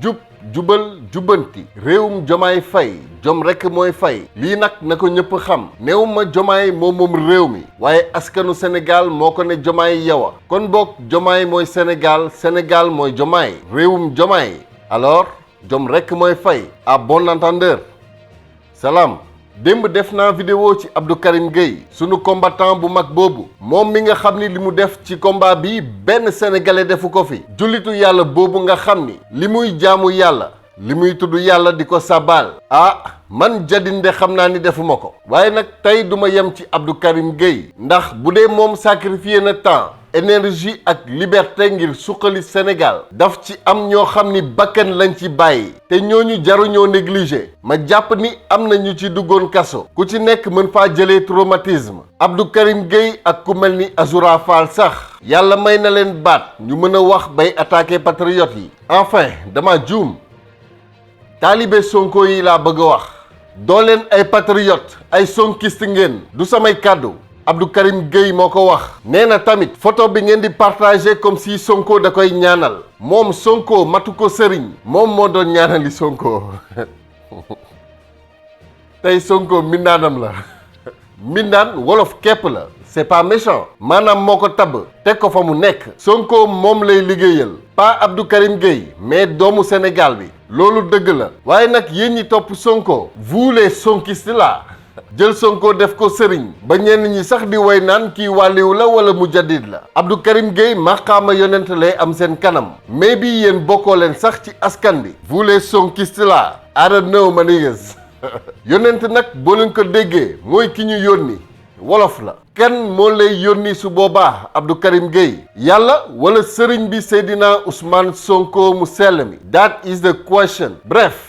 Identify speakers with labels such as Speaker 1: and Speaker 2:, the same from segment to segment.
Speaker 1: jub jubal jubanti réewum Jomaay Fay jom rekk mooy fay lii nag na ko ñëpp xam néew ma Jomaay moom réew mi waaye askanu Sénégal moo ko ne Jomaay yow kon boog Jomaay mooy Sénégal Sénégal mooy Jomaay réewum Jomaay alors jom rekk mooy fay à bon entendeur salaam. démb def naa vidéo ci Abdou Karim Gueye sunu combattant bu mag boobu moom mi nga xam ni li mu def ci combat bi benn sénégalais defu ko fi jullitu yàlla boobu nga xam ni li muy jaamu yàlla li muy tudd yàlla di ko sabaal man Diadine de xam naa ni defuma ko waaye nag tey duma yem ci Abdou Karim Gueye ndax bu dee moom sacrifié na temps énergie ak liberté ngir suqali Sénégal daf ci am ñoo xam ni bakkan lañ ci bàyyi te ñooñu jaruñoo négligé ma jàpp ni am na ñu ci duggoon kaso ku ci nekk mën faa jëlee traumatisme Abdou Karim Gueye ak ku mel ni Azoura Fall sax yàlla may na leen baat ñu mën a wax bay attaquer patriotes yi enfin dama juum taalibe Sonko yi laa bëgg a wax doo leen ay patriote ay sonkiste ngeen du samay kàddu Abdou Karim Gueye moo ko wax nee na tamit photo bi ngeen di partager comme si Sonko da koy ñaanal moom Sonko matu ko sëriñ moom moo doon ñaanali Sonko tey Sonko mbindaanam la mbindaan wolof képp la c'est pas méchant maanaam moo ko tabb teg ko fa mu nekk Sonko moom lay liggéeyal pas Abdou Karim Gueye mais doomu Sénégal bi loolu dëgg la waaye nag yéen ñi topp Sonko vous les sonkistes là jël Sonko def ko sëriñ ba ñenn ñi sax di way naan kii wàlliw la wala mujaddid la Abdou Karim Gueye maqaama yonent lay am seen kanam mais bi yéen bokkoo leen sax ci askan bi vous les sonkistes là I don't know ma niggas yonent nag boo leen ko déggee mooy ki ñu yónni wolof la kan moo lay yónni su boobaa Abdou Karim Gueye yàlla wala sëriñ bi Seydina Ousmane Sonko mu sell mi that is the question bref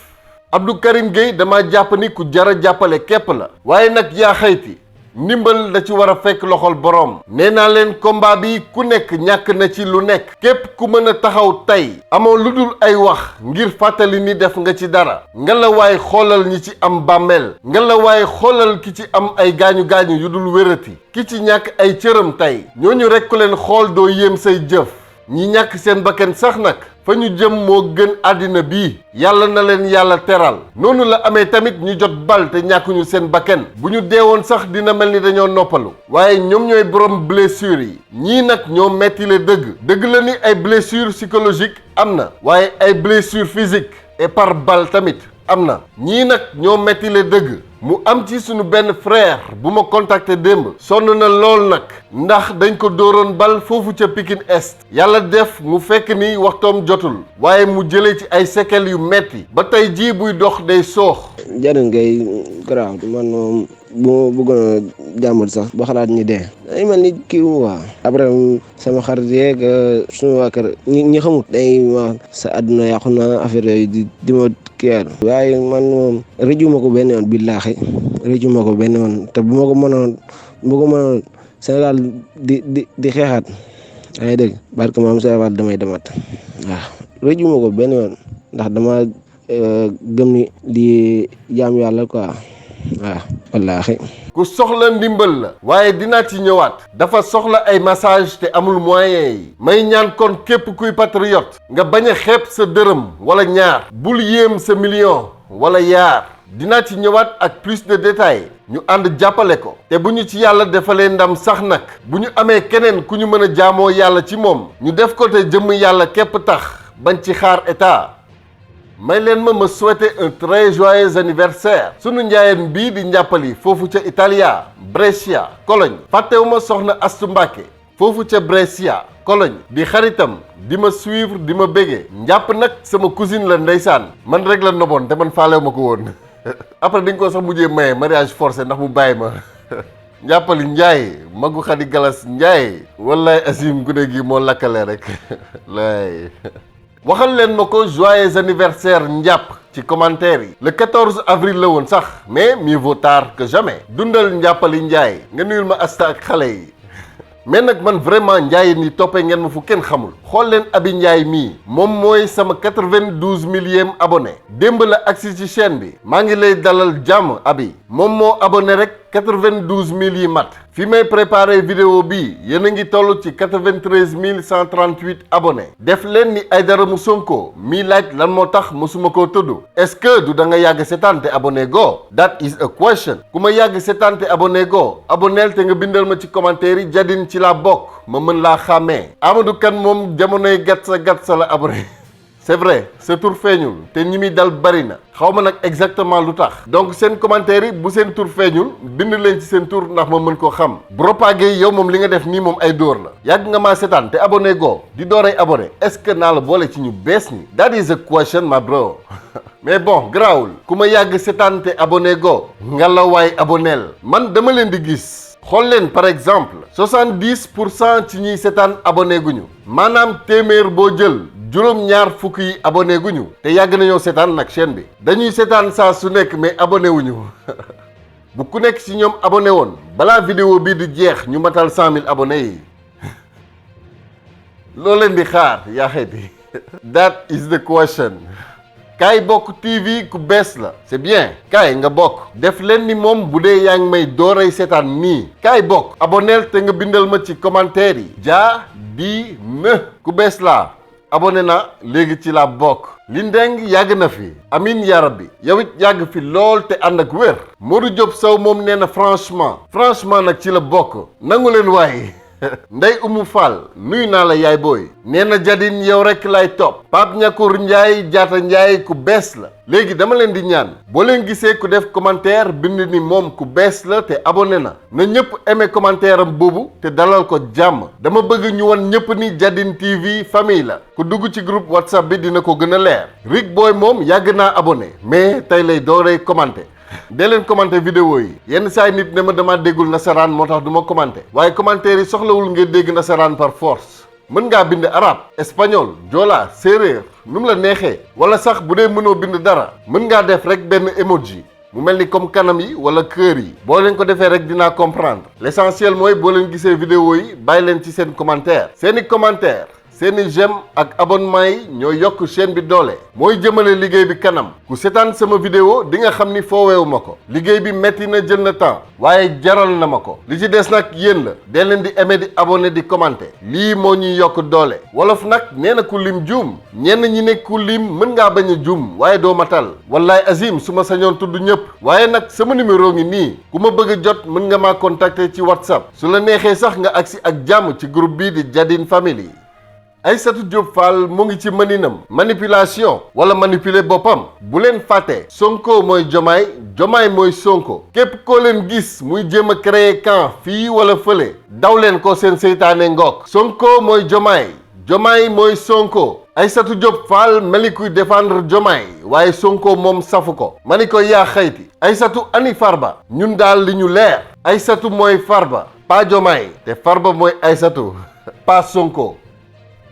Speaker 1: Abdou Karim Gueye dama jàpp ni ku jara jàppale képp la waaye nag yaa xayti ndimbal da ci war a fekk loxol boroom nee naa leen combat bi ku nekk ñàkk na ci lu nekk képp ku mën a taxaw tey amoo lu dul ay wax ngir fàttali ni def nga ci dara nga la waay xoolal ñi ci am bàmmeel nga la waay xoolal ki ci am ay gaañu-gaañu yu dul wérati ki ci ñàkk ay cëram tey ñooñu rekk ku leen xool doo yéem say jëf ñi ñàkk seen bakkan sax nag fa ñu jëm moo gën àddina bii yàlla na leen yàlla teral noonu la amee tamit ñu jot bal te ñàkkuñu seen bakkan bu ñu deewoon sax dina mel ni dañoo noppalu waaye ñoom ñooy borom blessure yi ñii nag ñoo metti le dëgg la ni ay blessure psychologique am na waaye ay blessure physique et par balle tamit am na ñii nag ñoo metti le dëgg mu am ci sunu benn frère bu ma contacté démb sonn na lool nag ndax dañ ko dóoroon bal foofu ca Pikine Est yàlla def mu fekk ni waxtoom jotul waaye mu jëlee ci ay séquelles yu metti ba tey jii buy dox day soox.
Speaker 2: Diadine Gueye garaaw man moom bu ma bëggoon a jàmbur sax ba xalaat ñi dee day mel ni kii waa après sama xarit yeeg suñu waa kër ñi xamut day wax sa àdduna yàqu na affaire yooyu di ma kii waaye man moom rëju ma ko benn yoon billaahi rëju ma ko benn yoon te bu ma ko mënoon Sénégal di xeexaat yaa ngi dégg barke maam Sénégal damay demat waaw rëju ma ko benn yoon ndax dama gëm ni di jaam yàlla quoi waaw wallaahi.
Speaker 1: ku soxla ndimbal la waaye dinaa ci ñëwaat dafa soxla ay massage te amul moyen yi may ñaan kon képp kuy patriote nga bañ a xeeb sa dërëm wala ñaar bul yéem sa million wala yaar dinaa ci ñëwaat ak plus de détails ñu ànd jàppale ko te bu ñu ci yàlla defalee ndam sax nag bu ñu amee keneen ku ñu mën a jaamoo yàlla ci moom ñu def ko te jëmm yàlla képp tax bañ ci xaar état may leen ma souhaiter un très joyeux anniversaire sunu njaayeen bii di njàppali foofu ca Italia Brescia Cologne fàttewuma soxna Astu Mbàkke foofu ca Brescia Cologne di xaritam di ma suivre di ma bége njàpp nag sama cousine la ndeysaan man rek la noboon te man faalew ma ko woon après dañ ko sax mujjee maye mariage forcé ndax mu bàyyi ma njàppali njaay magu xadi galas njaay wallaay asim gune gi moo lakkale rek lay waxal leen ma ko joyeux anniversaire njàpp ci commentaire yi le 14 avril la woon sax mais mieux vaut tard que jamais dundal njàppali njaay nga nuyul ma asta ak xale yi mais nag man vraiment njaay ni toppee ngeen ma fu kenn xamul xool leen abi njaay mii moom mooy sama 92 000e abonné démb la agsi ci chaîne bi maa ngi lay dalal jàmm abi moom moo abonné rek 92 000 yi mat fi may préparé vidéo bi yéen a ngi toll ci 93 138 abonnés def leen ni Aïdara mu Sonko mi laaj lan moo tax mësuma koo tudd est-ce que du da nga yàgg seetaan te abonné go that is a question ku ma yàgg seetaan te abonné go abonneel te nga bindal ma ci commentaire yi Diadine ci laa bokk ma mën laa xàmmee Amadou Kane moom jamonoy gàtt sa la abonné c'est vrai sa tur feeñul te ñi muy dal bari na xaw ma nag exactement lu tax donc seen commentaire yi bu seen tur feeñul bind leen ci seen tur ndax ma mën koo xam propagé yow moom li nga def nii moom ay dóor la yàgg nga maa seetaan te abonné go di dooray abonné est-ce que naa la boole ci ñu bees ñi that is a question my bro mais bon garaawul ku ma yàgg seetaan te abonné go nga la waay abonneel man dama leen di gis xool leen par exemple 70% ci ñiy seetaan abonné guñu maanaam téeméer boo jël juróom-ñaar fukk yi abonné guñu te yàgg nañoo seetaan nag chaîne bi dañuy seetaan saa su nekk mais abonné wuñu bu ku nekk ci ñoom abonné woon balaa vidéo bii di jeex ñu matal 100 000 abonnés yi loo leen di xaar yaa xeeti that is the question kaay bokk TV ku bees la c'est bien kaay nga bokk def leen ni moom bu dee yaa ngi may dooray seetaan nii kaay bokk abonneel te nga bindal ma ci commentaire yi Diadine ku bees laa abonné na léegi ci laa bokk li ndeng yàgg na fi amin yaa rabbi yow it yàgg fi lool te ànd ak wér Modou Diop Sow moom nee na franchement nag ci la bokk nangu leen waaye Ndey Umu Fall nuyu naa la yaay booy nee na Diadine yow rek lay topp Pape Ñakour Ndiaye jaata Ndiaye ku bees la léegi dama leen di ñaan boo leen gisee ku def commentaire bind ni moom ku bees la te abonné na ñëpp aimé commentaire am boobu te dalal ko jàmm dama bëgg ñu won ñëpp ni Diadine TV famille la ku dugg ci groupe WhatsApp bi dina ko gën a leer Rick Boy moom yàgg naa abonné mais tey lay dooree commenté dee leen commenté vidéo yi yenn saa yi nit ne ma dama déggul nasaraan moo tax du ma commenté waaye commentaire yi soxlawul ngeen dégg nasaraan par force mën ngaa bind arabe espagnol joola séeréer nu mu la neexee wala sax bu dee mënoo bind dara mën ngaa def rek benn emoji mu mel ni comme kanam yi wala kër yi boo leen ko defee rek dinaa comprendre l'essentiel mooy boo leen gisee vidéo yi bàyyi leen ci seen commentaire seeni j'aime ak abonnement yi ñoo yokk chaîne bi doole mooy jëmale liggéey bi kanam ku seetaan sama vidéo di nga xam ni fooweewu ma ko liggéey bi metti na jël na temps waaye jaral na ma ko li ci des nag yéen la dee leen di aimer di abonné di commenter lii moo ñuy yokk doole wolof nag nee na ku lim juum ñenn ñi ne ku lim mën ngaa bañ a juum waaye doo matal wallaay azim su ma sañoon tudd ñëpp waaye nag sama numéro ngi nii ku ma bëgg a jot mën nga maa contacter ci WhatsApp su la neexee sax nga agsi ak jàmm ci groupe bii di Diadine Family Aîssatou Diop Fall mu ngi ci mëninam manipulation wala manipuler boppam bu leen fàtte Sonko mooy Jomaay mooy Sonko képp koo leen gis muy jéem a créer camp fii wala fële daw leen ko seen seytaane ngook Sonko mooy Jomaay mooy Sonko Aîssatou Diop Fall mel ni kuy défendre Jomaay waaye Sonko moom safu ko ma ni ko yaa xayti Aîssatou ani Farba ñun daal li ñu leer Aîssatou mooy Farba pas Jomaay te Farba mooy Aîssatou pas Sonko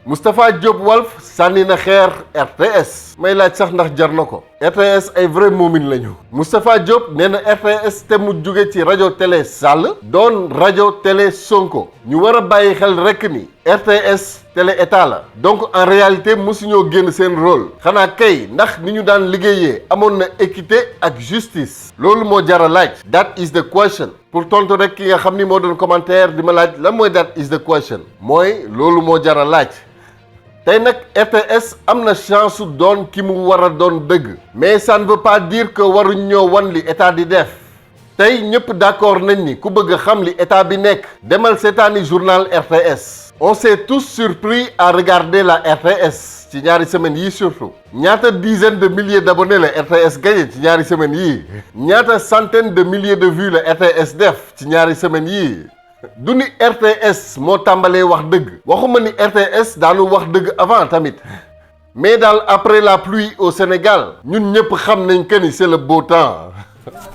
Speaker 1: Moustapha Diop Walf sànni na xeer RTS may laaj sax ndax jar na ko RTS ay vrai moomin lañu Moustapha Diop nee na RTS te mu jóge ci rajo Télé Sall doon rajo Télé Sonko ñu war a bàyyi xel rekk ni RTS télé état la donc en réalité mosuñoo génn seen rôle xanaa kay ndax ni ñu daan liggéeyee amoon na équité ak justice loolu moo jar a laaj that is the question pour tontu rek ki nga xam ni moo doon commentaire di ma laaj lan mooy that is the question mooy loolu moo jar a laaj tey nag RTS am na chance su doon ki mu war a doon dëgg mais ça ne veut pas dire que waruñ ñoo wan li état di def tey ñëpp d'accord nañ ni ku bëgg a xam li état bi nekk demal seetaani journal RTS on s'est tous surpris à regarder la RTS ci ñaari semaines yii surtout ñaata dizaine de milliers d'abonnés la RTS gagné ci ñaari semaines yii ñaata centaine de milliers de vues la RTS def ci ñaari semaines yii du ni RTS moo tàmbalee wax dëgg waxuma ni RTS daanu wax dëgg avant tamit mais daal après la pluie au Sénégal ñun ñëpp xam nañ que ni c'est le beau temps.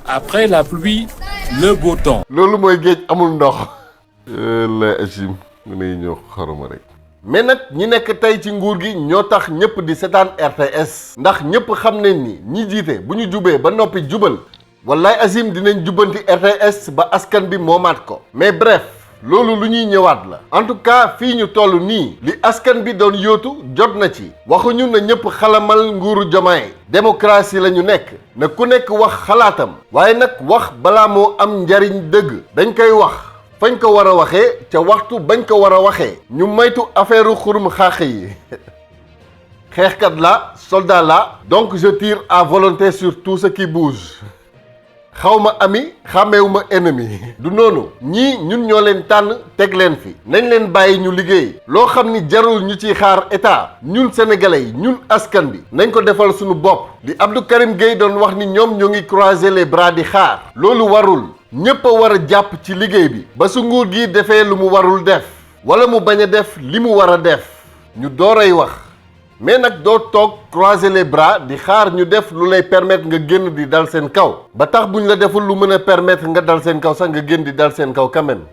Speaker 3: Après la pluie le beau temps.
Speaker 1: loolu mooy géej amul ndox. la Achim mu ne ñëw xaruma rek. mais nag ñi nekk tey ci nguur gi ñoo tax ñëpp di seetaan RTS. ndax ñëpp xam nañ ni ñi jiite bu ñu jubee ba noppi jubal. wallaay Azim dinañ jubbanti RTS ba askan bi moomaat ko mais bref loolu lu ñuy ñëwaat la en tout cas fii ñu toll nii li askan bi doon yóotu jot na ci waxuñu na ñëpp xalamal nguuru Jomaay démocratie la ñu nekk na ku nekk wax xalaatam waaye nag wax balaa moo am njariñ dëgg dañ koy wax fañ ko war a waxee ca waxtu bañ ko war a waxee ñu maytu affaire xurum xaax yi xeexkat la soldat la donc je tire à volonté sur tout ce qui bouge xawma ami xàmmeewuma ennemi du noonu ñii ñun ñoo leen tànn teg leen fi nañ leen bàyyi ñu liggéey loo xam ni jarul ñu ciy xaar état ñun sénégalais yi ñun askan bi nañ ko defal suñu bopp li Abdou Karim Gueye doon wax ni ñoom ñoo ngi croiser les bras di xaar loolu warul ñépp a war a jàpp ci liggéey bi ba su nguur gi defee lu mu warul def wala mu bañ a def li mu war a def ñu dooray wax mais nag doo toog croiser les bras di xaar ñu def lu lay permettre nga génn di dal seen kaw ba tax buñ la deful lu mën a permettre nga dal seen kaw sax nga génn di dal seen kaw quand même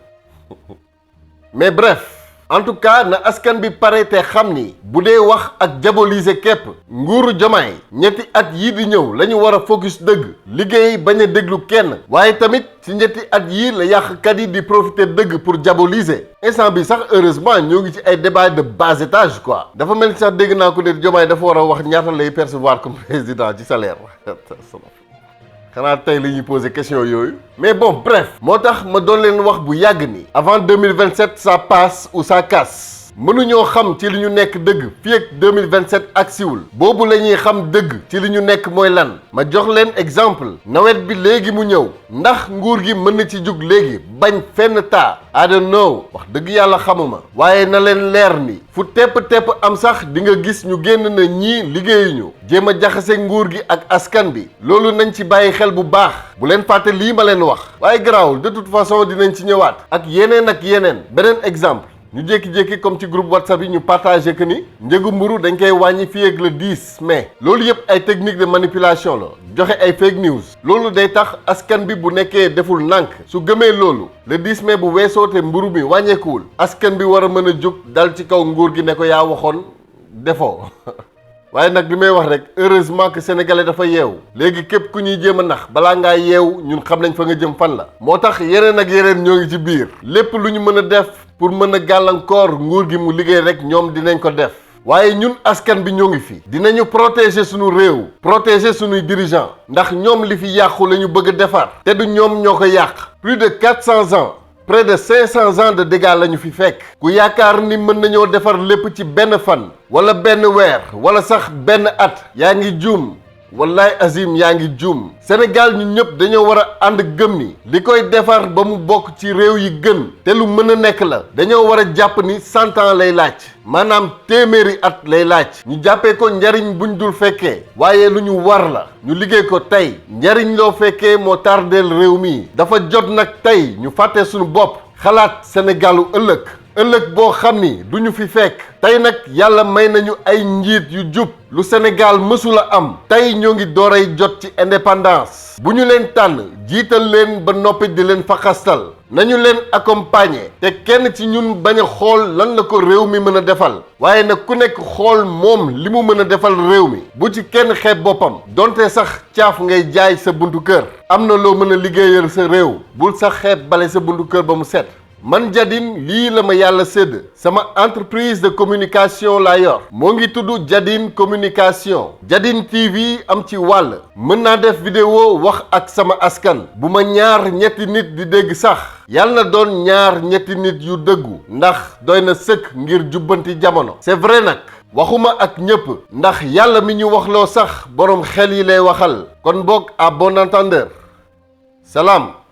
Speaker 1: mais bref en tout cas na askan bi pare te xam ni bu dee wax ak diaboliser képp nguuru Jomaay ñetti at yii di ñëw la ñu war a focus dëgg liggéey bañ a déglu kenn waaye tamit ci ñetti at yii la yàqkat yi di profiter dëgg pour diaboliser instant bi sax heureusement ñoo ngi ci ay débat de bas étage quoi dafa mel ni sax dégg naa ko ne Jomaay dafa war a wax ñaata lay percevoir comme président ci salaire xanaa tey la ñuy poser question yooyu mais bon bref moo tax ma doon leen wax bu yàgg ni avant 2027 ça passe ou ça casse mënuñoo xam ci li ñu nekk dëgg fii ak 2027 ak siwul boobu la ñuy xam dëgg ci li ñu nekk mooy lan ma jox leen exemple nawet bi léegi mu ñëw ndax nguur gi mën na ci jug léegi bañ fenn taa I don't know wax dëgg yàlla xamuma waaye na leen leer ni fu tepp am sax di nga gis ñu génn na ñii liggéeyuñu jéem a jaxase nguur gi ak askan bi loolu nañ ci bàyyi xel bu baax bu leen fàtte lii ma leen wax waaye garaawul de toute façon dinañ ci ñëwaat ak yeneen beneen exemple ñu jékki-jékki comme ci groupe WhatsApp yi ñu partagé que ni njëgu mburu dañ koy wàññi fii ak le 10 mai loolu yëpp ay technique de manipulation la joxe ay fake news loolu day tax askan bi bu nekkee deful nànk su gëmee loolu le 10 mai bu weesoo te mburu mi wàññeekuwul askan bi war a mën a jóg dal ci kaw nguur gi ne ko yaa waxoon defoo waaye nag li may wax rek heureusement que sénégalais dafa yeewu léegi képp ku ñuy jéem a nax balaa ngaa yeewu ñun xam nañ fa nga jëm fan la moo tax yeneen ak yeneen ñoo ngi ci biir lépp lu ñu mën a def pour mën a gàllankoor nguur gi mu liggéey rek ñoom dinañ ko def waaye ñun askan bi ñoo ngi fi dinañu protéger suñu réew protéger suñuy dirigeant ndax ñoom li fi yàqu la ñu bëgg a defar te du ñoom ñoo ko yàq plus de 400 ans près de 500 ans de dégâts la ñu fi fekk ku yaakaar ni mën nañoo defar lépp ci benn fan wala benn weer wala sax benn at yaa ngi juum wallaay azim yaa ngi juum Sénégal ñun ñëpp dañoo war a ànd gëm ni li koy defar ba mu bokk ci réew yi gën te lu mën a nekk la dañoo war a jàpp ni 100 ans lay laaj maanaam téeméeri at lay laaj ñu jàppee ko njariñ buñ dul fekkee waaye lu ñu war la ñu liggéey ko tey njariñ loo fekkee moo tardeel réew mi dafa jot nag tey ñu fàtte suñu bopp xalaat Sénégalu ëllëg boo xam ni du ñu fi fekk tey nag yàlla may nañu ay njiit yu jub lu Sénégal mësula am tey ñoo ngi dooray jot ci indépendance bu ñu leen tànn jiital leen ba noppi di leen faxastal nañu leen accompagner te kenn ci ñun bañ a xool lan la ko réew mi mën a defal waaye nag ku nekk xool moom li mu mën a defal réew mi bu ci kenn xeeb boppam donte sax caaf ngay jaay sa buntu kër am na loo mën a liggéeyal sa réew bul sax xeeb bale sa buntu kër ba mu set man Diadine lii la ma yàlla sédd sama entreprise de communication laa yor moo ngi tudd Diadine communication Diadine TV am ci wàll mën naa def vidéo wax ak sama askan bu ma ñaar ñetti nit di dégg sax yàlla na doon ñaar ñetti nit yu dëggu ndax doy na sëkk ngir jubbanti jamono c'est vrai nag waxuma ak ñëpp ndax yàlla mi ñu waxloo sax boroom xel yi lay waxal kon boog à bon entendeur salaam